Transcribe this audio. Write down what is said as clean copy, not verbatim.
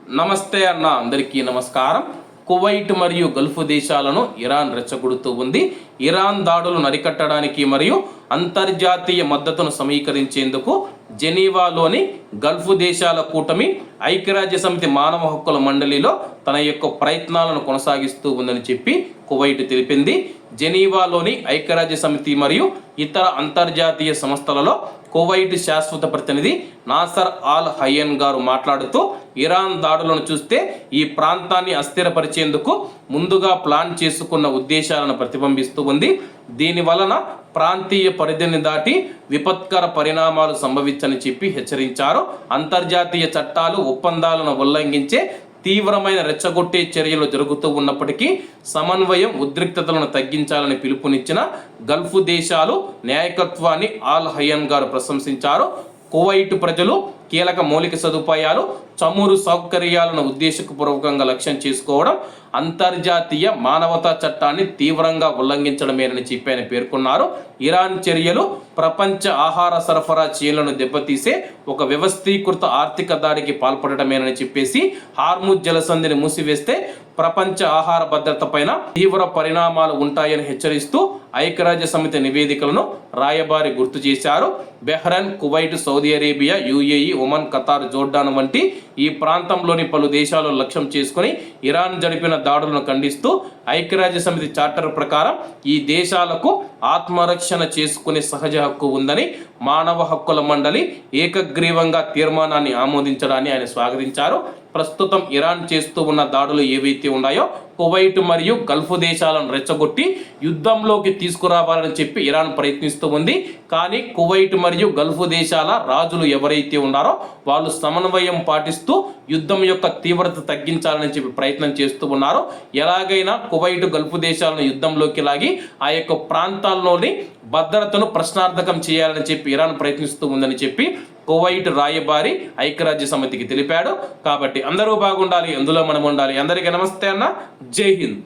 నమస్తే అన్న అందరికీ నమస్కారం. కువైట్ మరియు గల్ఫ్ దేశాలను ఇరాన్ రెచ్చగొడుతూ ఉంది. ఇరాన్ దాడులు నరికట్టడానికి మరియు అంతర్జాతీయ మద్దతును సమీకరించేందుకు జెనీవాలోని గల్ఫ్ దేశాల కూటమి ఐక్యరాజ్య సమితి మానవ హక్కుల మండలిలో తన యొక్క ప్రయత్నాలను కొనసాగిస్తూ ఉందని చెప్పి కువైట్ తెలిపింది. జెనీవాలోని ఐక్యరాజ్య సమితి మరియు ఇతర అంతర్జాతీయ సంస్థలలో కువైట్ శాశ్వత ప్రతినిధి నాసర్ ఆల్ హయన్ గారు మాట్లాడుతూ, ఇరాన్ దాడులను చూస్తే ఈ ప్రాంతాన్ని అస్థిరపరిచేందుకు ముందుగా ప్లాన్ చేసుకున్న ఉద్దేశాలను ప్రతిబింబిస్తూ ఉంది. దీని వలన ప్రాంతీయ పరిధిని దాటి విపత్కర పరిణామాలు సంభవించని చెప్పి హెచ్చరించారు. అంతర్జాతీయ చట్టాలు, ఒప్పందాలను ఉల్లంఘించే తీవ్రమైన రెచ్చగొట్టే చర్యలు జరుగుతూ ఉన్నప్పటికీ సమన్వయం, ఉద్రిక్తతలను తగ్గించాలని పిలుపునిచ్చిన గల్ఫ్ దేశాలు నాయకత్వాన్ని ఆల్ హయన్ గారు ప్రశంసించారు. కువైట్ ప్రజలు కీలక మౌలిక సదుపాయాలు, చమురు సౌకర్యాలను ఉద్దేశపూర్వకంగా లక్ష్యం చేసుకోవడం అంతర్జాతీయ మానవతా చట్టాన్ని తీవ్రంగా ఉల్లంఘించడమేనని చెప్పి ఆయన పేర్కొన్నారు. ఇరాన్ చర్యలు ప్రపంచ ఆహార సరఫరా చైన్లను దెబ్బతీసే ఒక వ్యవస్థీకృత ఆర్థిక దాడికి పాల్పడటమేనని చెప్పేసి, హార్ముజ్ జలసంధిని మూసివేస్తే ప్రపంచ ఆహార భద్రత పైన తీవ్ర పరిణామాలు ఉంటాయని హెచ్చరిస్తూ ఐక్యరాజ్య సమితి నివేదికలను రాయబారి గుర్తు చేశారు. Bahrain, Kuwait, Saudi Arabia, UAE, Oman, Qatar, Jordan వంటి ఈ ప్రాంతంలోని పలు దేశాలు లక్ష్యం చేసుకుని ఇరాన్ జరిపిన దాడులను ఖండిస్తూ ఐక్యరాజ్య సమితి చార్టర్ ప్రకారం ఈ దేశాలకు ఆత్మరక్షణ చేసుకునే సహజ హక్కు ఉందని మానవ హక్కుల మండలి ఏకగ్రీవంగా తీర్మానాన్ని ఆమోదించడాన్ని ఆయన స్వాగతించారు. ప్రస్తుతం ఇరాన్ చేస్తూ ఉన్న దాడులు ఏవైతే ఉన్నాయో కువైట్ మరియు గల్ఫ్ దేశాలను రెచ్చగొట్టి యుద్ధంలోకి తీసుకురావాలని చెప్పి ఇరాన్ ప్రయత్నిస్తూ ఉంది. కానీ కువైట్ మరియు గల్ఫ్ దేశాల రాజులు ఎవరైతే ఉన్నారో వాళ్ళు సమన్వయం పాటిస్తూ యుద్ధం యొక్క తీవ్రత తగ్గించాలని చెప్పి ప్రయత్నం చేస్తూ ఉన్నారు. ఎలాగైనా కువైట్, గల్ఫ్ దేశాలను యుద్ధంలోకి లాగి ఆ యొక్క ప్రాంతాల్లోని భద్రతను ప్రశ్నార్థకం చేయాలని చెప్పి ఇరాన్ ప్రయత్నిస్తూ ఉందని చెప్పి కువైట్ రాయబారి ఐక్యరాజ్య సమితికి తెలిపాడు. కాబట్టి అందరూ బాగుండాలి, అందులో మనం ఉండాలి. అందరికీ నమస్తే అన్న, జై హింద్.